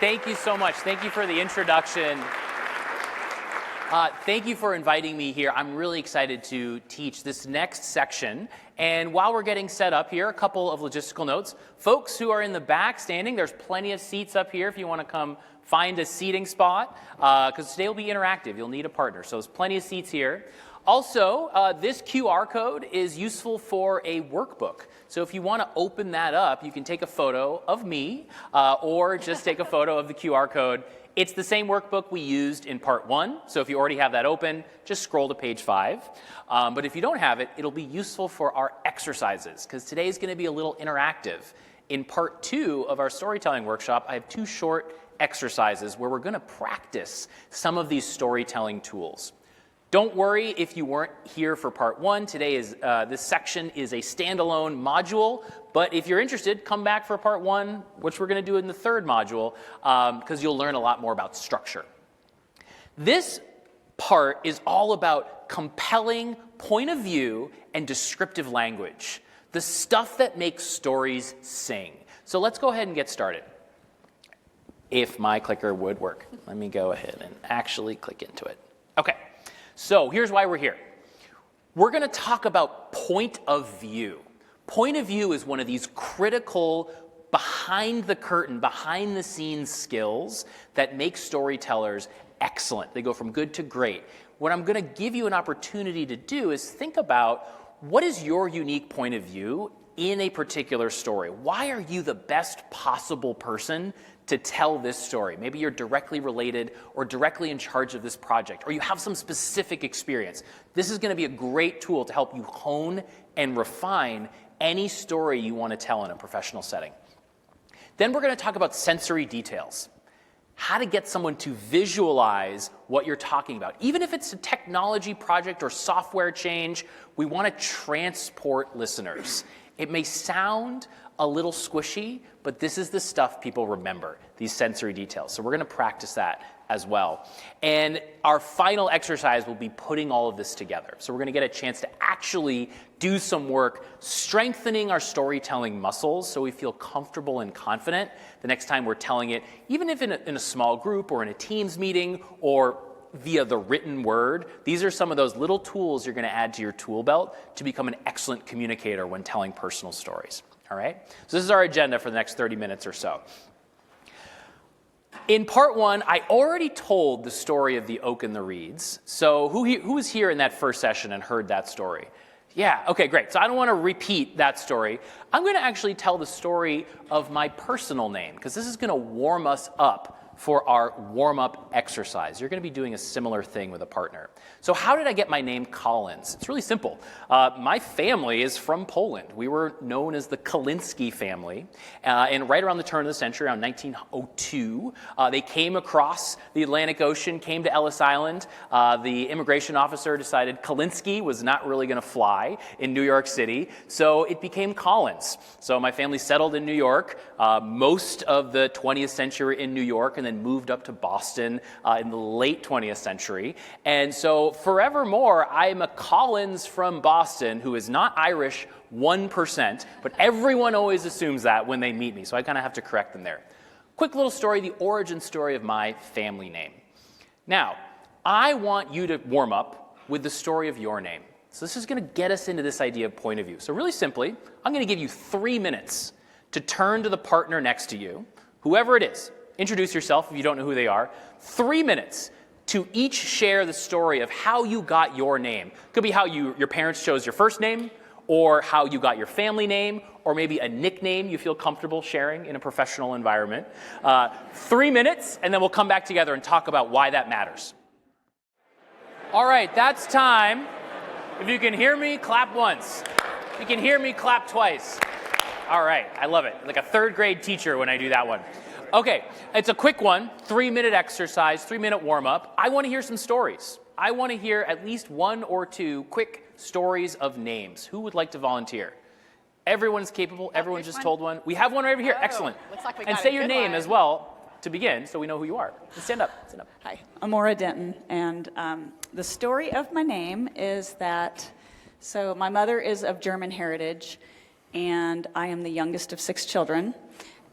Thank you so much. Thank you for the introduction. Thank you for inviting me here. I'm really excited to teach this next section. And while we're getting set up here, a couple of logistical notes. Folks who are in the back standing, there's plenty of seats up here if you want to come find a seating spot, because today will be interactive. You'll need a partner. So there's plenty of seats here. Also, this QR code is useful for a workbook. So if you want to open that up, you can take a photo of me or just take a photo of the QR code. It's the same workbook we used in part 1. So if you already have that open, just scroll to page 5. But if you don't have it, it'll be useful for our exercises, because today is going to be a little interactive. In part 2 of our storytelling workshop, I have 2 short exercises where we're going to practice some of these storytelling tools. Don't worry if you weren't here for part 1. Today is this section is a standalone module, but if you're interested, come back for part 1, which we're going to do in the 3rd module, because you'll learn a lot more about structure. This part is all about compelling point of view and descriptive language, the stuff that makes stories sing. So let's go ahead and get started. If my clicker would work. Let me go ahead and actually click into it. Okay. So here's why we're here. We're going to talk about point of view. Point of view is one of these critical behind the curtain, behind the scenes skills that make storytellers excellent. They go from good to great. What I'm going to give you an opportunity to do is think about what is your unique point of view in a particular story. Why are you the best possible person to tell this story? Maybe you're directly related or directly in charge of this project, or you have some specific experience. This is going to be a great tool to help you hone and refine any story you want to tell in a professional setting. Then we're going to talk about sensory details. How to get someone to visualize what you're talking about. Even if it's a technology project or software change, we want to transport listeners. It may sound a little squishy, but this is the stuff people remember, these sensory details. So we're going to practice that as well. And our final exercise will be putting all of this together. So we're going to get a chance to actually do some work strengthening our storytelling muscles so we feel comfortable and confident the next time we're telling it, even if in a small group or in a Teams meeting or via the written word. These are some of those little tools you're going to add to your tool belt to become an excellent communicator when telling personal stories. All right? So this is our agenda for the next 30 minutes or so. In part 1, I already told the story of the oak and the reeds. So who was here in that first session and heard that story? Yeah, okay, great. So I don't want to repeat that story. I'm going to actually tell the story of my personal name, because this is going to warm us up for our warm-up exercise. You're going to be doing a similar thing with a partner. So how did I get my name Collins? It's really simple. My family is from Poland. We were known as the Kaliński family. And right around the turn of the century, around 1902, they came across the Atlantic Ocean, came to Ellis Island. The immigration officer decided Kaliński was not really going to fly in New York City, so it became Collins. So my family settled in New York, most of the 20th century in New York, and then moved up to Boston in the late 20th century. And so forevermore, I'm a Collins from Boston who is not Irish 1%, but everyone always assumes that when they meet me, so I kind of have to correct them there. Quick little story, the origin story of my family name. Now, I want you to warm up with the story of your name. So this is going to get us into this idea of point of view. So really simply, I'm going to give you 3 minutes to turn to the partner next to you, whoever it is. Introduce yourself if you don't know who they are. 3 minutes to each share the story of how you got your name. Could be how your parents chose your first name, or how you got your family name, or maybe a nickname you feel comfortable sharing in a professional environment. 3 minutes, and then we'll come back together and talk about why that matters. All right, that's time. If you can hear me, clap once. If you can hear me, clap twice. All right, I love it. Like a 3rd grade teacher when I do that one. Okay, it's a quick one, 3-minute exercise, 3-minute warm-up. I want to hear some stories. I want to hear at least 1 or 2 quick stories of names. Who would like to volunteer? Everyone's capable. Everyone's just told one. We have one right over here. Excellent. Looks like we and got say a your good name one. as well to begin so we know who you are. Stand up. Stand up. Hi, I'm Maura Denton, and the story of my name is that, so my mother is of German heritage, and I am the youngest of 6 children.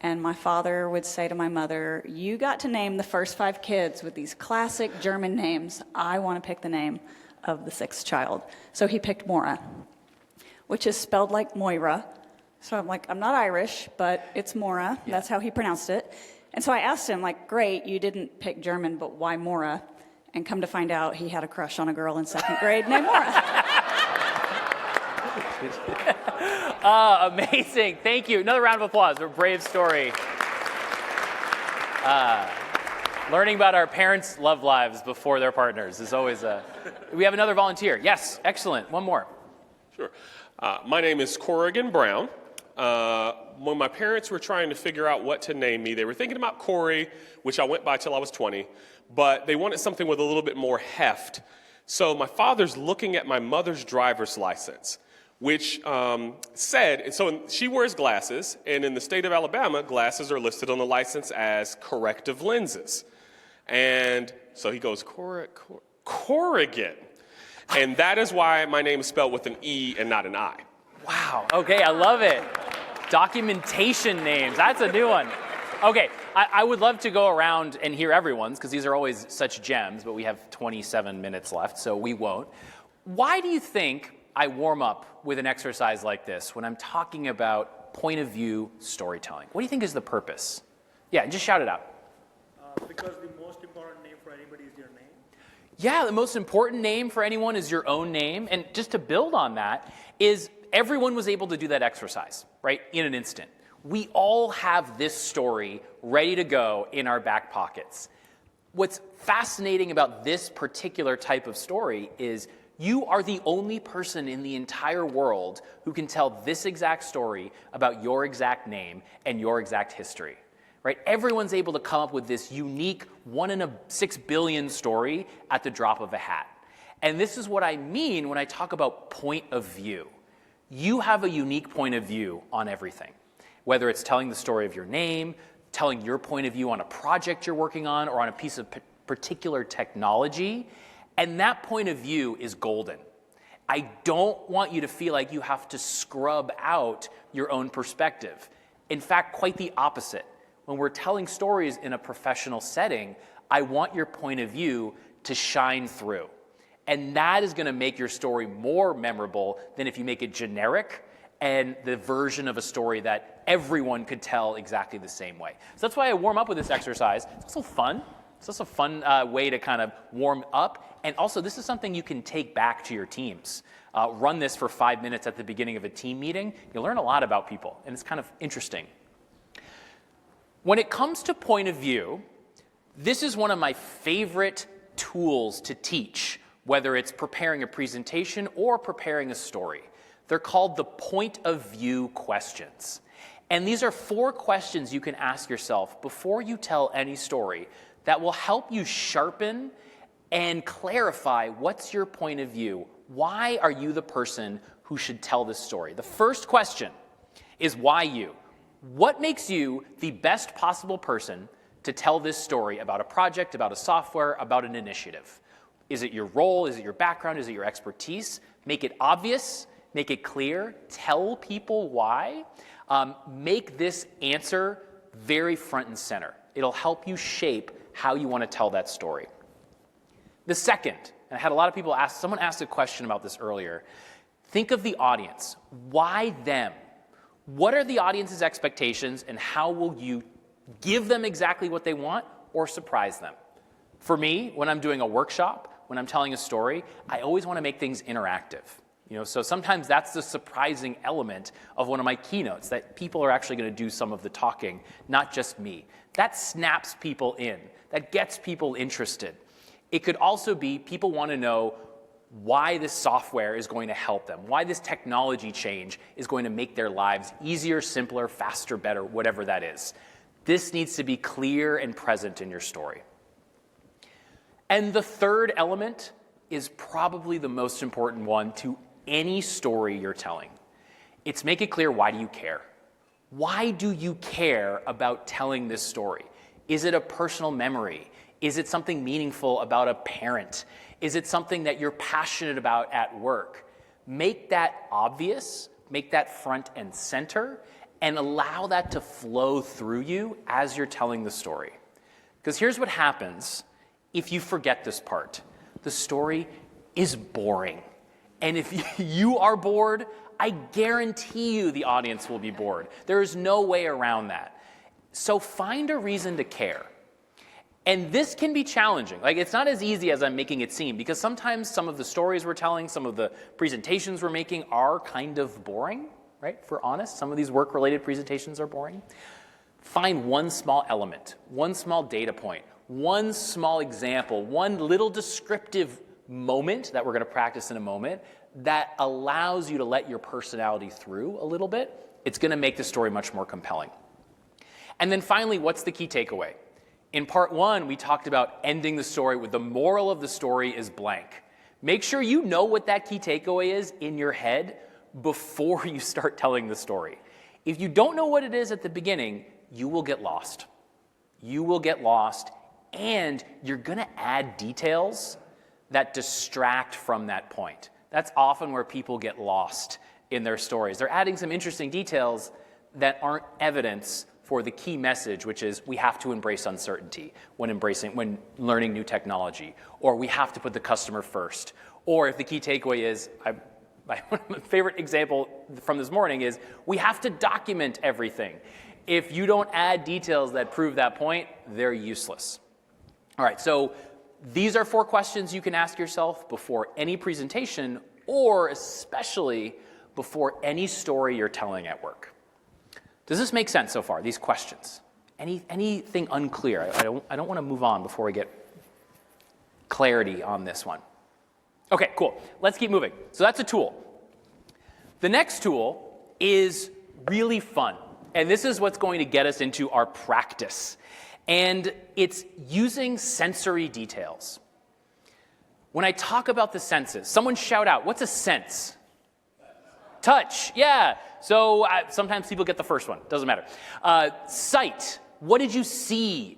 And my father would say to my mother, you got to name the first 5 kids with these classic German names. I want to pick the name of the 6th child. So he picked Mora, which is spelled like Moira. So I'm like, I'm not Irish, but it's Mora. Yeah. That's how he pronounced it. And so I asked him, like, great, you didn't pick German, but why Mora? And come to find out, he had a crush on a girl in 2nd grade named Mora. Amazing. Thank you. Another round of applause for a brave story. Learning about our parents' love lives before their partners is always a... We have another volunteer. Yes, excellent. One more. Sure. My name is Corrigan Brown. When my parents were trying to figure out what to name me, they were thinking about Corey, which I went by till I was 20, but they wanted something with a little bit more heft. So my father's looking at my mother's driver's license, which said, so she wears glasses, and in the state of Alabama, glasses are listed on the license as corrective lenses. And so he goes, Corrigan. And that is why my name is spelled with an E and not an I. Wow. Okay, I love it. Documentation names. That's a new one. Okay, I would love to go around and hear everyone's, because these are always such gems, but we have 27 minutes left, so we won't. Why do you think I warm up with an exercise like this when I'm talking about point of view storytelling? What do you think is the purpose? Yeah, just shout it out. Because the most important name for anybody is your name. Yeah, the most important name for anyone is your own name. And just to build on that is everyone was able to do that exercise, right, in an instant. We all have this story ready to go in our back pockets. What's fascinating about this particular type of story is you are the only person in the entire world who can tell this exact story about your exact name and your exact history. Right? Everyone's able to come up with this unique 1 in 6 billion story at the drop of a hat. And this is what I mean when I talk about point of view. You have a unique point of view on everything, whether it's telling the story of your name, telling your point of view on a project you're working on, or on a piece of particular technology. And that point of view is golden. I don't want you to feel like you have to scrub out your own perspective. In fact, quite the opposite. When we're telling stories in a professional setting, I want your point of view to shine through. And that is going to make your story more memorable than if you make it generic and the version of a story that everyone could tell exactly the same way. So that's why I warm up with this exercise. It's also fun. It's also a fun way to kind of warm up. And also, this is something you can take back to your teams. Run this for 5 minutes at the beginning of a team meeting. You'll learn a lot about people, and it's kind of interesting. When it comes to point of view, this is one of my favorite tools to teach, whether it's preparing a presentation or preparing a story. They're called the point of view questions. And these are 4 questions you can ask yourself before you tell any story that will help you sharpen and clarify what's your point of view. Why are you the person who should tell this story? The first question is why you? What makes you the best possible person to tell this story about a project, about a software, about an initiative? Is it your role? Is it your background? Is it your expertise? Make it obvious. Make it clear. Tell people why. Make this answer very front and center. It'll help you shape how you want to tell that story. The second, and I had a lot of people ask, someone asked a question about this earlier. Think of the audience. Why them? What are the audience's expectations, and how will you give them exactly what they want or surprise them? For me, when I'm doing a workshop, when I'm telling a story, I always want to make things interactive. So sometimes that's the surprising element of one of my keynotes, that people are actually going to do some of the talking, not just me. That snaps people in. That gets people interested. It could also be people want to know why this software is going to help them, why this technology change is going to make their lives easier, simpler, faster, better, whatever that is. This needs to be clear and present in your story. And the third element is probably the most important one to any story you're telling. It's make it clear, why do you care? Why do you care about telling this story? Is it a personal memory? Is it something meaningful about a parent? Is it something that you're passionate about at work? Make that obvious, make that front and center, and allow that to flow through you as you're telling the story. Because here's what happens if you forget this part. The story is boring. And if you are bored, I guarantee you the audience will be bored. There is no way around that. So find a reason to care. And this can be challenging. Like, it's not as easy as I'm making it seem, because sometimes some of the stories we're telling, some of the presentations we're making are kind of boring, right? If we're honest, some of these work-related presentations are boring. Find one small element, one small data point, one small example, one little descriptive moment that we're going to practice in a moment that allows you to let your personality through a little bit. It's going to make the story much more compelling. And then finally, what's the key takeaway? In part 1, we talked about ending the story with the moral of the story is blank. Make sure you know what that key takeaway is in your head before you start telling the story. If you don't know what it is at the beginning, you will get lost. You will get lost, and you're going to add details that distract from that point. That's often where people get lost in their stories. They're adding some interesting details that aren't evidence for the key message, which is we have to embrace uncertainty when learning new technology, or we have to put the customer first, or if the key takeaway is, my favorite example from this morning is we have to document everything. If you don't add details that prove that point, they're useless. All right, so these are 4 questions you can ask yourself before any presentation, or especially before any story you're telling at work. Does this make sense so far, these questions? Anything unclear? I don't want to move on before we get clarity on this one. Okay, cool. Let's keep moving. So that's a tool. The next tool is really fun. And this is what's going to get us into our practice. And it's using sensory details. When I talk about the senses, someone shout out, what's a sense? Touch, yeah. So sometimes people get the first one, doesn't matter. Sight, what did you see?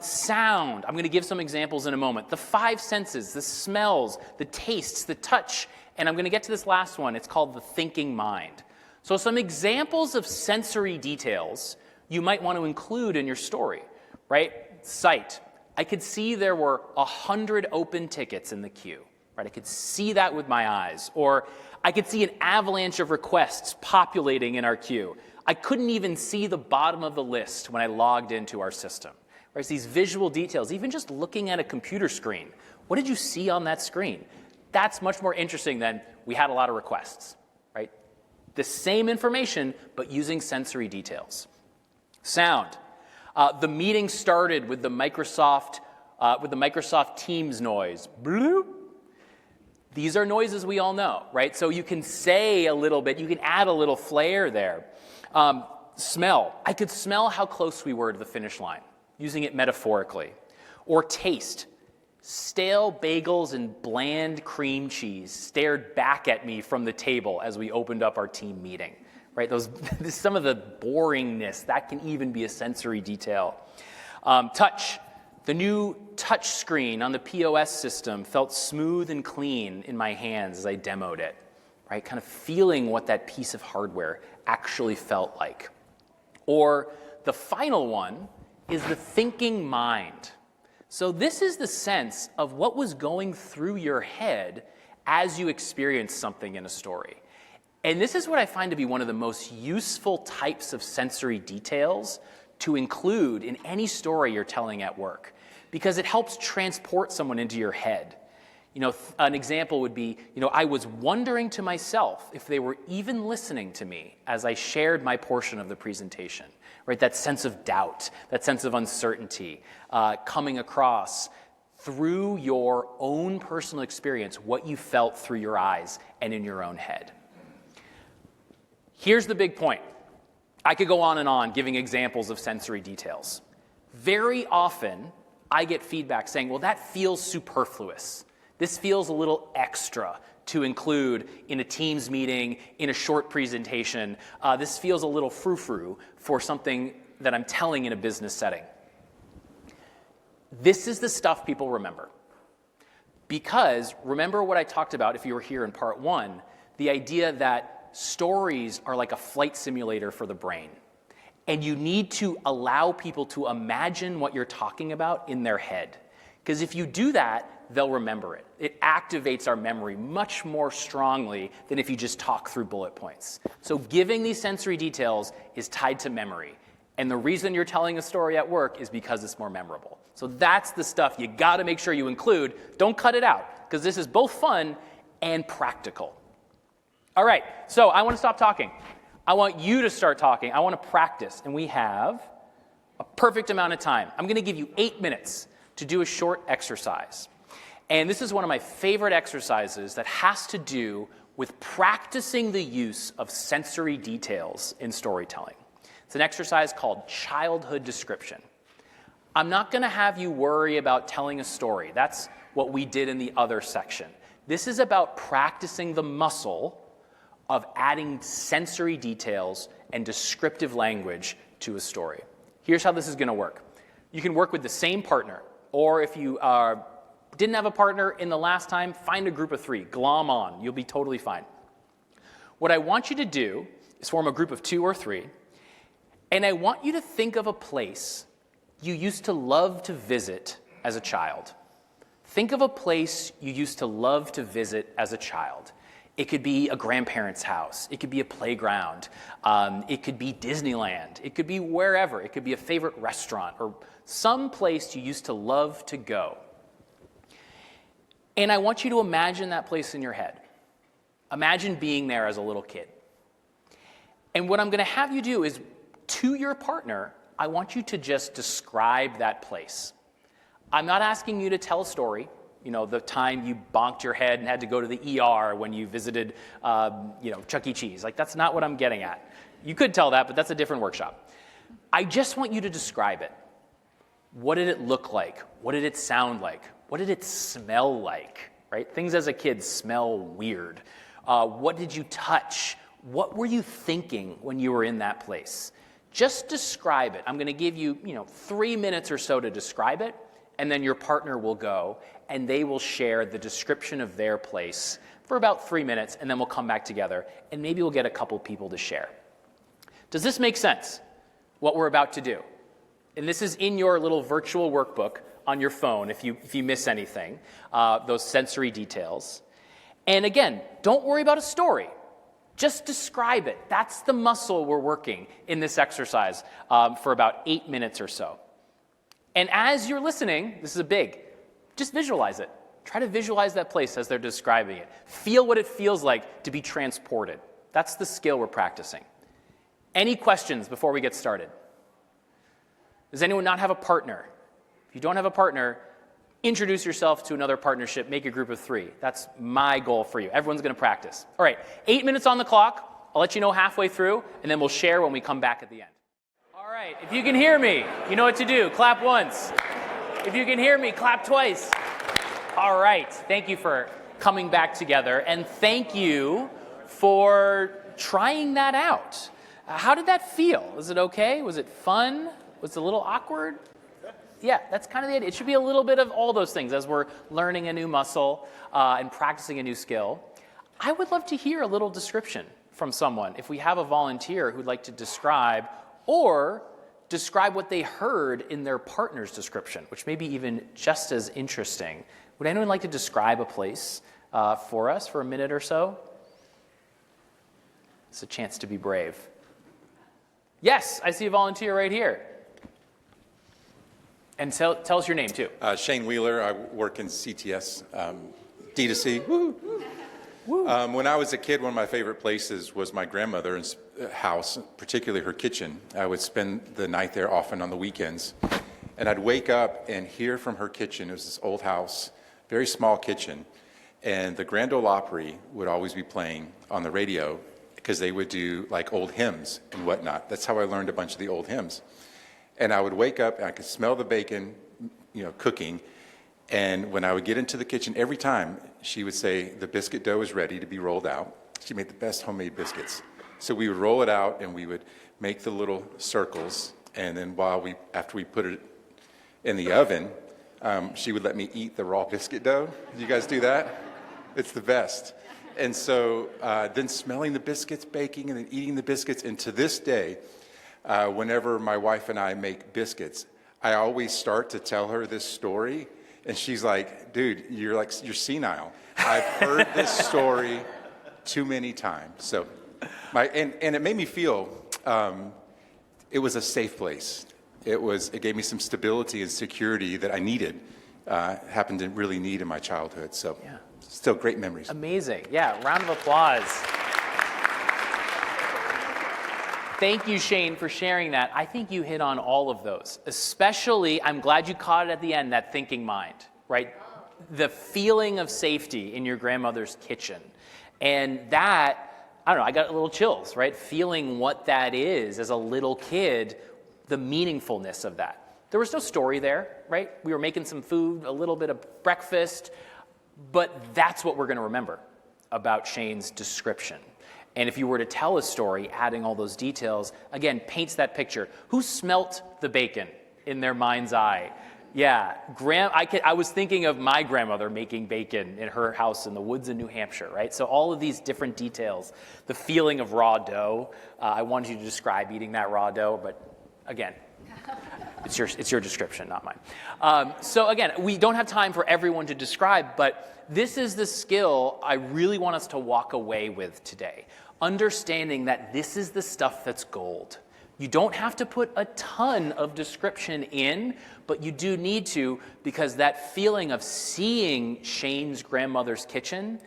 Sound, I'm going to give some examples in a moment. The 5 senses, the smells, the tastes, the touch, and I'm going to get to this last one. It's called the thinking mind. So some examples of sensory details you might want to include in your story, right? Sight, I could see there were 100 open tickets in the queue, right? I could see that with my eyes. Or I could see an avalanche of requests populating in our queue. I couldn't even see the bottom of the list when I logged into our system. Right? So these visual details, even just looking at a computer screen, what did you see on that screen? That's much more interesting than we had a lot of requests. Right? The same information, but using sensory details. Sound. The meeting started with the Microsoft Teams noise. Bloop. These are noises we all know, right? So you can say a little bit, you can add a little flair there. Smell. I could smell how close we were to the finish line, using it metaphorically. Or taste. Stale bagels and bland cream cheese stared back at me from the table as we opened up our team meeting, right? Some of the boringness, that can even be a sensory detail. Touch. The new touch screen on the POS system felt smooth and clean in my hands as I demoed it, right? Kind of feeling what that piece of hardware actually felt like. Or the final one is the thinking mind. So this is the sense of what was going through your head as you experienced something in a story. And this is what I find to be one of the most useful types of sensory details to include in any story you're telling at work, because it helps transport someone into your head. You know, an example would be, I was wondering to myself if they were even listening to me as I shared my portion of the presentation, right? That sense of doubt, that sense of uncertainty coming across through your own personal experience, what you felt through your eyes and in your own head. Here's the big point. I could go on and on giving examples of sensory details. Very often, I get feedback saying, well, that feels superfluous. This feels a little extra to include in a Teams meeting, in a short presentation. This feels a little frou-frou for something that I'm telling in a business setting. This is the stuff people remember. Because remember what I talked about, if you were here in part 1, the idea that stories are like a flight simulator for the brain. And you need to allow people to imagine what you're talking about in their head. Because if you do that, they'll remember it. It activates our memory much more strongly than if you just talk through bullet points. So giving these sensory details is tied to memory. And the reason you're telling a story at work is because it's more memorable. So that's the stuff you got to make sure you include. Don't cut it out, because this is both fun and practical. All right, so I want to stop talking. I want you to start talking. I want to practice. And we have a perfect amount of time. I'm going to give you 8 minutes to do a short exercise. And this is one of my favorite exercises that has to do with practicing the use of sensory details in storytelling. It's an exercise called childhood description. I'm not going to have you worry about telling a story. That's what we did in the other section. This is about practicing the muscle of adding sensory details and descriptive language to a story. Here's how this is going to work. You can work with the same partner, or if you didn't have a partner in the last time, find a group of 3. Glom on. You'll be totally fine. What I want you to do is form a group of 2 or 3, and I want you to think of a place you used to love to visit as a child. Think of a place you used to love to visit as a child. It could be a grandparent's house. It could be a playground. It could be Disneyland. It could be wherever. It could be a favorite restaurant or some place you used to love to go. And I want you to imagine that place in your head. Imagine being there as a little kid. And what I'm going to have you do is, to your partner, I want you to just describe that place. I'm not asking you to tell a story. You know, the time you bonked your head and had to go to the ER when you visited, Chuck E. Cheese. Like, that's not what I'm getting at. You could tell that, but that's a different workshop. I just want you to describe it. What did it look like? What did it sound like? What did it smell like? Right? Things as a kid smell weird. What did you touch? What were you thinking when you were in that place? Just describe it. I'm going to give you, 3 minutes or so to describe it, and then your partner will go, and they will share the description of their place for about 3 minutes, and then we'll come back together, and maybe we'll get a couple people to share. Does this make sense, what we're about to do? And this is in your little virtual workbook on your phone if you miss anything, those sensory details. And again, don't worry about a story. Just describe it. That's the muscle we're working in this exercise for about 8 minutes or so. And as you're listening, this is just visualize it. Try to visualize that place as they're describing it. Feel what it feels like to be transported. That's the skill we're practicing. Any questions before we get started? Does anyone not have a partner? If you don't have a partner, introduce yourself to another partnership, make a group of 3. That's my goal for you. Everyone's going to practice. All right, 8 minutes on the clock. I'll let you know halfway through, and then we'll share when we come back at the end. All right, if you can hear me, you know what to do. Clap once. If you can hear me, clap twice. All right, thank you for coming back together, and thank you for trying that out. How did that feel? Was it okay? Was it fun? Was it a little awkward? Yeah, that's kind of the idea. It should be a little bit of all those things as we're learning a new muscle and practicing a new skill. I would love to hear a little description from someone. If we have a volunteer who'd like to describe or describe what they heard in their partner's description, which may be even just as interesting. Would anyone like to describe a place for us for a minute or so? It's a chance to be brave. Yes, I see a volunteer right here. And tell us your name, too. Shane Wheeler. I work in CTS, D2C. Woo. Woo. When I was a kid, one of my favorite places was my grandmother's house, particularly her kitchen. I would spend the night there often on the weekends. And I'd wake up and hear from her kitchen. It was this old house, very small kitchen. And the Grand Ole Opry would always be playing on the radio because they would do like old hymns and whatnot. That's how I learned a bunch of the old hymns. And I would wake up and I could smell the bacon, cooking. And when I would get into the kitchen, every time she would say the biscuit dough is ready to be rolled out. She made the best homemade biscuits. So we would roll it out and we would make the little circles. And then after we put it in the oven, she would let me eat the raw biscuit dough. Do you guys do that? It's the best. And so then smelling the biscuits baking and then eating the biscuits. And to this day, whenever my wife and I make biscuits, I always start to tell her this story. And she's like, dude, you're senile. I've heard this story too many times. So and it made me feel it was a safe place. It gave me some stability and security that I needed, happened to really need in my childhood. So Yeah. still great memories. Amazing. Yeah, round of applause. Thank you, Shane, for sharing that. I think you hit on all of those. Especially, I'm glad you caught it at the end, that thinking mind, right? The feeling of safety in your grandmother's kitchen. And that, I don't know, I got a little chills, right? Feeling what that is as a little kid, the meaningfulness of that. There was no story there, right? We were making some food, a little bit of breakfast, but that's what we're going to remember about Shane's description. And if you were to tell a story, adding all those details, again, paints that picture. Who smelt the bacon in their mind's eye? Yeah, I was thinking of my grandmother making bacon in her house in the woods in New Hampshire, right? So all of these different details, the feeling of raw dough. I wanted you to describe eating that raw dough, but again, it's your description, not mine. So again, we don't have time for everyone to describe, but this is the skill I really want us to walk away with today. Understanding that this is the stuff that's gold. You don't have to put a ton of description in, but you do need to, because that feeling of seeing Shane's grandmother's kitchen,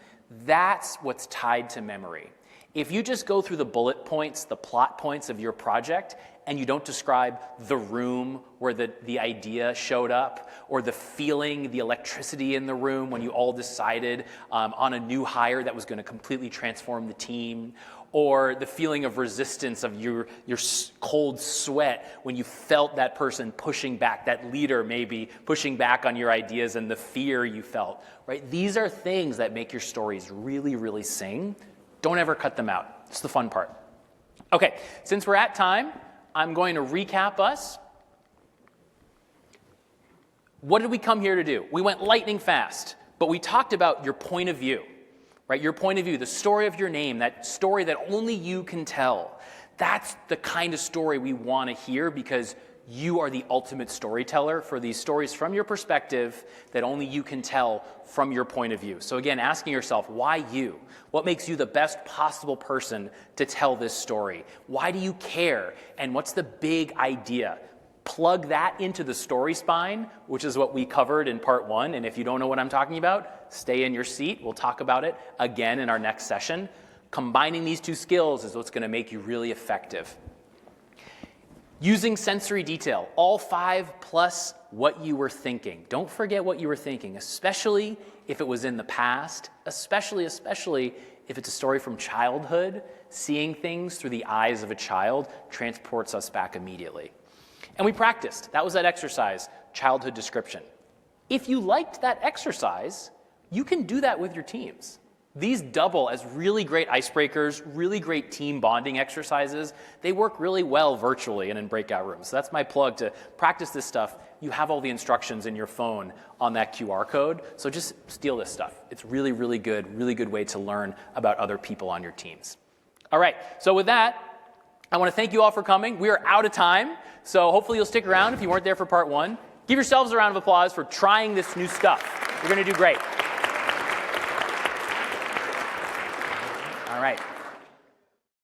that's what's tied to memory. If you just go through the bullet points, the plot points of your project, and you don't describe the room where the idea showed up, or the feeling, the electricity in the room when you all decided on a new hire that was going to completely transform the team, or the feeling of resistance of your cold sweat when you felt that person pushing back, that leader maybe pushing back on your ideas, and the fear you felt, right? These are things that make your stories really, really sing. Don't ever cut them out. It's the fun part. Okay, since we're at time, I'm going to recap us. What did we come here to do? We went lightning fast, but we talked about your point of view, right? Your point of view, the story of your name, that story that only you can tell. That's the kind of story we want to hear, because you are the ultimate storyteller for these stories from your perspective that only you can tell from your point of view. So again, asking yourself, why you? What makes you the best possible person to tell this story? Why do you care? And what's the big idea? Plug that into the story spine, which is what we covered in part 1. And if you don't know what I'm talking about, stay in your seat. We'll talk about it again in our next session. Combining these two skills is what's going to make you really effective. Using sensory detail, all 5 plus what you were thinking. Don't forget what you were thinking, especially if it was in the past, especially if it's a story from childhood. Seeing things through the eyes of a child transports us back immediately. And we practiced. That was that exercise, childhood description. If you liked that exercise, you can do that with your teams. These double as really great icebreakers, really great team bonding exercises. They work really well virtually and in breakout rooms. So that's my plug to practice this stuff. You have all the instructions in your phone on that QR code. So just steal this stuff. It's really, really good way to learn about other people on your teams. All right, so with that, I want to thank you all for coming. We are out of time, so hopefully you'll stick around if you weren't there for part 1. Give yourselves a round of applause for trying this new stuff. You're going to do great. All right.